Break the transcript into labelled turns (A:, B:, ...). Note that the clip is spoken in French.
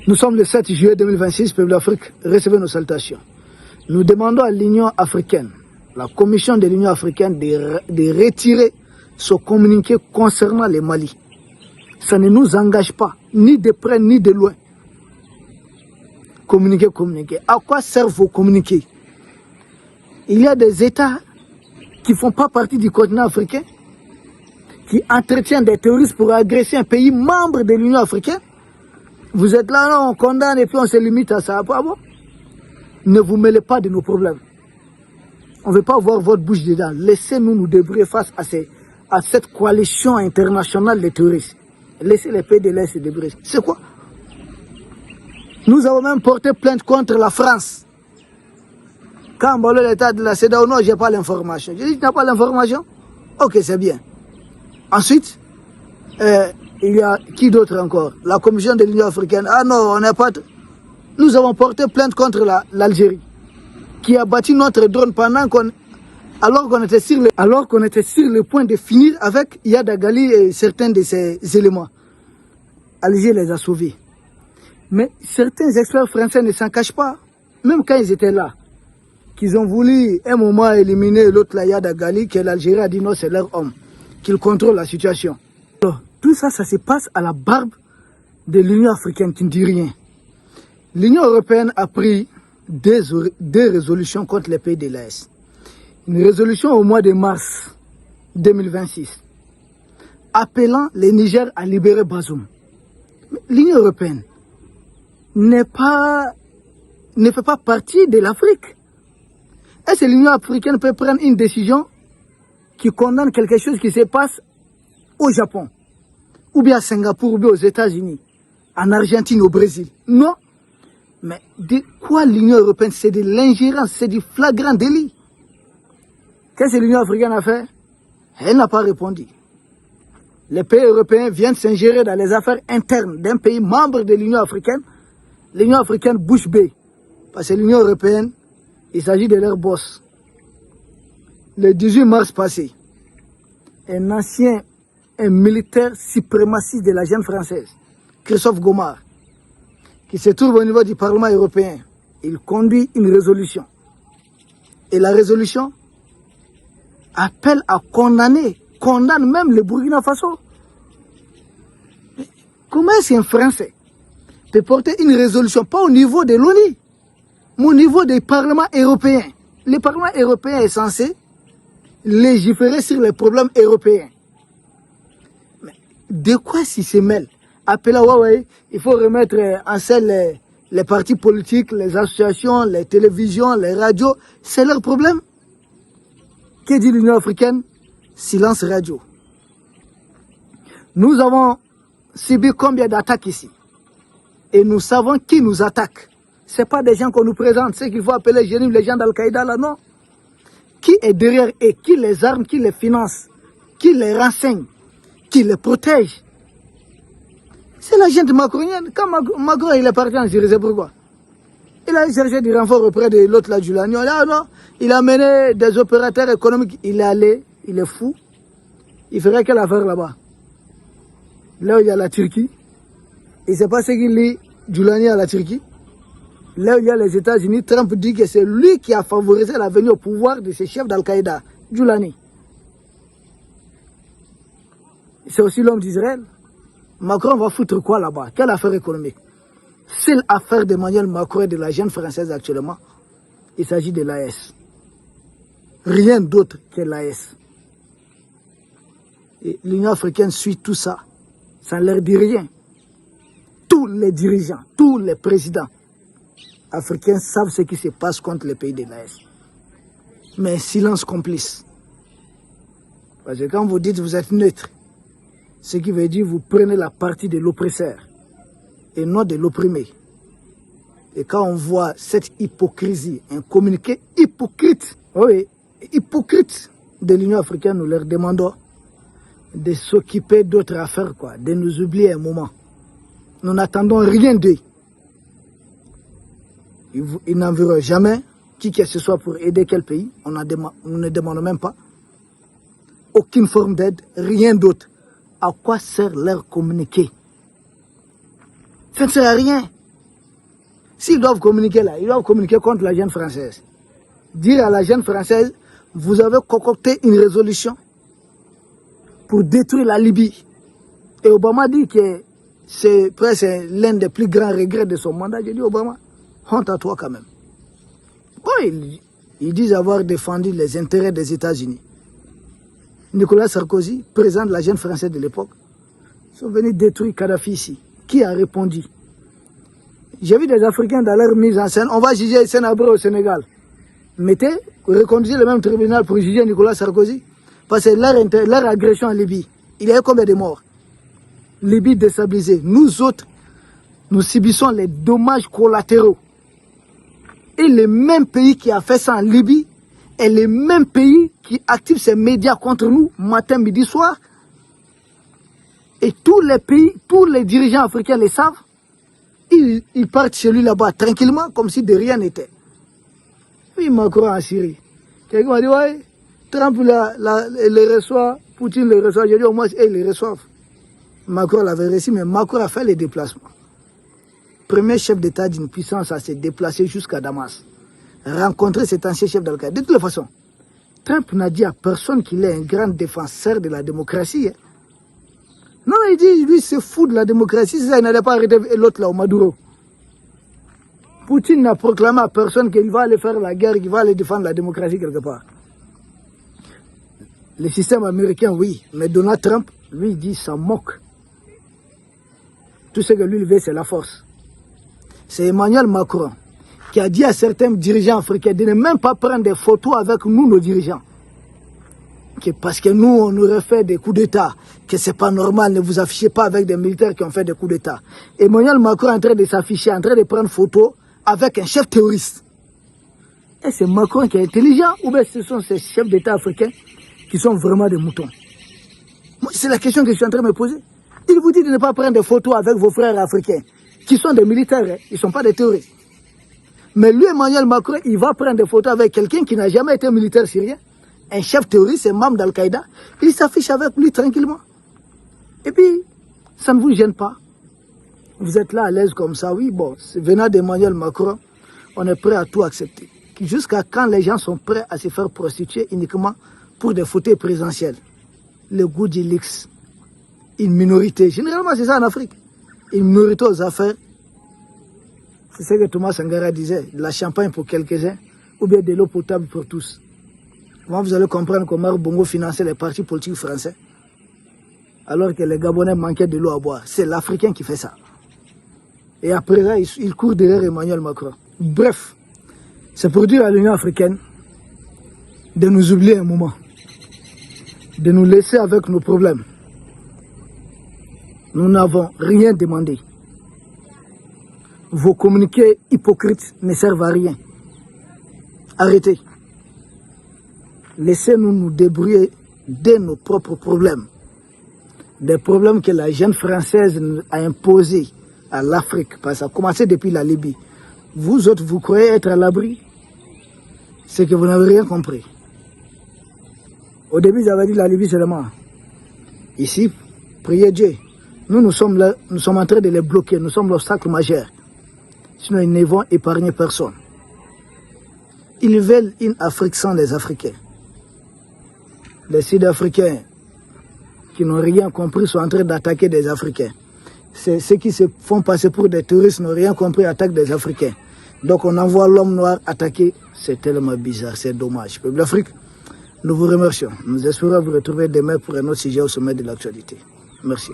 A: Nous sommes le 7 juillet 2026, peuple d'Afrique, recevez nos salutations. Nous demandons à l'Union africaine, la Commission de l'Union africaine, de retirer ce communiqué concernant le Mali. Ça ne nous engage pas, ni de près ni de loin. Communiquer. À quoi servent vos communiqués? Il y a des États qui ne font pas partie du continent africain, qui entretiennent des terroristes pour agresser un pays membre de l'Union africaine. Vous êtes là, non, on condamne et puis on se limite à ça. Pas bon? Ne vous mêlez pas de nos problèmes. On ne veut pas voir votre bouche dedans. Laissez-nous nous débrouiller face à cette coalition internationale des terroristes. Laissez les pays de l'Est se débrouiller. C'est quoi? Nous avons même porté plainte contre la France. Quand on parle de l'état de la CEDEAO, non, je n'ai pas l'information. Je dis, tu n'as pas l'information? Ok, c'est bien. Ensuite, il y a qui d'autre encore? La Commission de l'Union africaine. Ah non, on n'a pas... Nous avons porté plainte contre l'Algérie, qui a battu notre drone alors qu'on était sur le point de finir avec Yad Gali et certains de ses éléments. Alger les a sauvés. Mais certains experts français ne s'en cachent pas, même quand ils étaient là, qu'ils ont voulu un moment éliminer l'autre Yad Gali, que l'Algérie a dit non, c'est leur homme, qu'ils contrôlent la situation. Alors, tout ça, ça se passe à la barbe de l'Union africaine qui ne dit rien. L'Union européenne a pris des résolutions contre les pays de l'Est. Une résolution au mois de mars 2026, appelant les Niger à libérer Bazoum. L'Union européenne ne fait pas partie de l'Afrique. Est-ce que l'Union africaine peut prendre une décision qui condamne quelque chose qui se passe au Japon, ou bien à Singapour, ou bien aux États-Unis, en Argentine, au Brésil? Non. Mais de quoi l'Union européenne? C'est de l'ingérence, c'est du flagrant délit. Qu'est-ce que l'Union africaine a fait? Elle n'a pas répondu. Les pays européens viennent s'ingérer dans les affaires internes d'un pays membre de l'Union africaine. L'Union africaine bouche bée. Parce que l'Union européenne, il s'agit de leur boss. Le 18 mars passé, un militaire suprémaciste de la junte française, Christophe Gomard, qui se trouve au niveau du Parlement européen, il conduit une résolution. Et la résolution appelle à condamne même le Burkina Faso. Mais comment est-ce qu'un Français peut porter une résolution, pas au niveau de l'ONU, mais au niveau des parlements européens? Le Parlement européen est censé légiférer sur les problèmes européens. Mais de quoi s'il se mêle? Appeler à Huawei, il faut remettre en scène les partis politiques, les associations, les télévisions, les radios. C'est leur problème. Que dit l'Union africaine? Silence radio. Nous avons subi combien d'attaques ici? Et nous savons qui nous attaque. Ce n'est pas des gens qu'on nous présente, c'est qu'il faut appeler les gens d'Al-Qaïda là, non. Qui est derrière eux? Qui les arme? Qui les finance? Qui les renseigne? Qui les protège? C'est la gente macronienne. Quand Macron il est parti en Syrie, c'est pourquoi? Il a cherché du renfort auprès de l'autre là, Giuliani. Ah non, il a mené des opérateurs économiques. Il est allé, il est fou. Il ferait quelle affaire là-bas? Là où il y a la Turquie. Il ne sait pas ce qu'il lit Giuliani à la Turquie. Là où il y a les États-Unis, Trump dit que c'est lui qui a favorisé la venue au pouvoir de ces chefs d'Al-Qaïda, Giuliani. C'est aussi l'homme d'Israël. Macron va foutre quoi là-bas? Quelle affaire économique? Seule affaire d'Emmanuel Macron et de la jeune française actuellement, il s'agit de l'AS. Rien d'autre que l'AS. Et l'Union africaine suit tout ça. Ça ne leur dit rien. Tous les dirigeants, tous les présidents africains savent ce qui se passe contre les pays de l'AS. Mais silence complice. Parce que quand vous dites que vous êtes neutre, ce qui veut dire que vous prenez la partie de l'oppresseur et non de l'opprimé. Et quand on voit cette hypocrisie, un communiqué hypocrite, oui, hypocrite de l'Union africaine, nous leur demandons de s'occuper d'autres affaires, quoi, de nous oublier un moment. Nous n'attendons rien d'eux. Ils n'en verront jamais qui que ce soit pour aider quel pays. Nous ne demandons même pas. Aucune forme d'aide, rien d'autre. À quoi sert leur communiqué? Ça ne sert à rien. S'ils doivent communiquer là, ils doivent communiquer contre la jeune française. Dire à la jeune française, vous avez concocté une résolution pour détruire la Libye. Et Obama dit que c'est presque l'un des plus grands regrets de son mandat. J'ai dit, Obama, honte à toi quand même. Bon, ils disent avoir défendu les intérêts des États-Unis. Nicolas Sarkozy, président de la jeune française de l'époque, sont venus détruire Kadhafi ici. Qui a répondu? J'ai vu des Africains dans leur mise en scène. On va juger Sénabré au Sénégal. Mettez, reconduisez le même tribunal pour juger Nicolas Sarkozy. Parce que leur agression en Libye, il y a eu combien de morts? Libye déstabilisée. Nous autres, nous subissons les dommages collatéraux. Et le même pays qui a fait ça en Libye est le même pays qui active ses médias contre nous, matin, midi, soir. Et tous les pays, tous les dirigeants africains le savent. Ils partent chez lui là-bas tranquillement, comme si de rien n'était. Puis Macron en Syrie. Quelqu'un m'a dit, ouais, Trump les reçoit, Poutine les reçoit. J'ai dit, au moins, ils les reçoivent. Macron l'avait reçu, mais Macron a fait les déplacements. Premier chef d'État d'une puissance à se déplacer jusqu'à Damas. Rencontrer cet ancien chef d'Al-Qaïda. De toute façon, Trump n'a dit à personne qu'il est un grand défenseur de la démocratie. Hein. Non, il dit, lui, c'est fou de la démocratie, c'est ça, il n'allait pas arrêter l'autre là, au Maduro. Poutine n'a proclamé à personne qu'il va aller faire la guerre, qu'il va aller défendre la démocratie quelque part. Le système américain, oui, mais Donald Trump, lui, il dit, ça moque. Tout ce que lui, il veut, c'est la force. C'est Emmanuel Macron qui a dit à certains dirigeants africains de ne même pas prendre des photos avec nous, nos dirigeants. Parce que nous, on aurait fait des coups d'État, que c'est pas normal, ne vous affichez pas avec des militaires qui ont fait des coups d'État. Emmanuel Macron est en train de s'afficher, en train de prendre photo avec un chef terroriste. Et c'est Macron qui est intelligent, ou bien ce sont ces chefs d'État africains qui sont vraiment des moutons? C'est la question que je suis en train de me poser. Il vous dit de ne pas prendre des photos avec vos frères africains, qui sont des militaires, hein, ils ne sont pas des terroristes. Mais lui, Emmanuel Macron, il va prendre des photos avec quelqu'un qui n'a jamais été militaire syrien, un chef terroriste, un membre d'Al-Qaïda, il s'affiche avec lui tranquillement. Et puis, ça ne vous gêne pas. Vous êtes là à l'aise comme ça, oui, bon, venant d'Emmanuel Macron, on est prêt à tout accepter. Jusqu'à quand les gens sont prêts à se faire prostituer uniquement pour des fauteuils présidentiels. Le goût du luxe. Une minorité, généralement c'est ça en Afrique, une minorité aux affaires. C'est ce que Thomas Sankara disait, de la champagne pour quelques-uns, ou bien de l'eau potable pour tous. Comment vous allez comprendre comment Bongo finançait les partis politiques français, alors que les Gabonais manquaient de l'eau à boire? C'est l'Africain qui fait ça. Et après ça, il court derrière Emmanuel Macron. Bref, c'est pour dire à l'Union africaine de nous oublier un moment, de nous laisser avec nos problèmes. Nous n'avons rien demandé. Vos communiqués hypocrites ne servent à rien. Arrêtez. Laissez-nous nous débrouiller de nos propres problèmes. Des problèmes que la jeune française a imposés à l'Afrique, parce que ça a commencé depuis la Libye. Vous autres, vous croyez être à l'abri? C'est que vous n'avez rien compris. Au début, j'avais dit la Libye seulement. Ici, priez Dieu. Nous sommes là, nous sommes en train de les bloquer, nous sommes l'obstacle majeur. Sinon, ils ne vont épargner personne. Ils veulent une Afrique sans les Africains. Les Sud-Africains qui n'ont rien compris sont en train d'attaquer des Africains. Ceux qui se font passer pour des touristes n'ont rien compris, attaquent des Africains. Donc on envoie l'homme noir attaquer. C'est tellement bizarre, c'est dommage. Peuple d'Afrique, nous vous remercions. Nous espérons vous retrouver demain pour un autre sujet au sommet de l'actualité. Merci.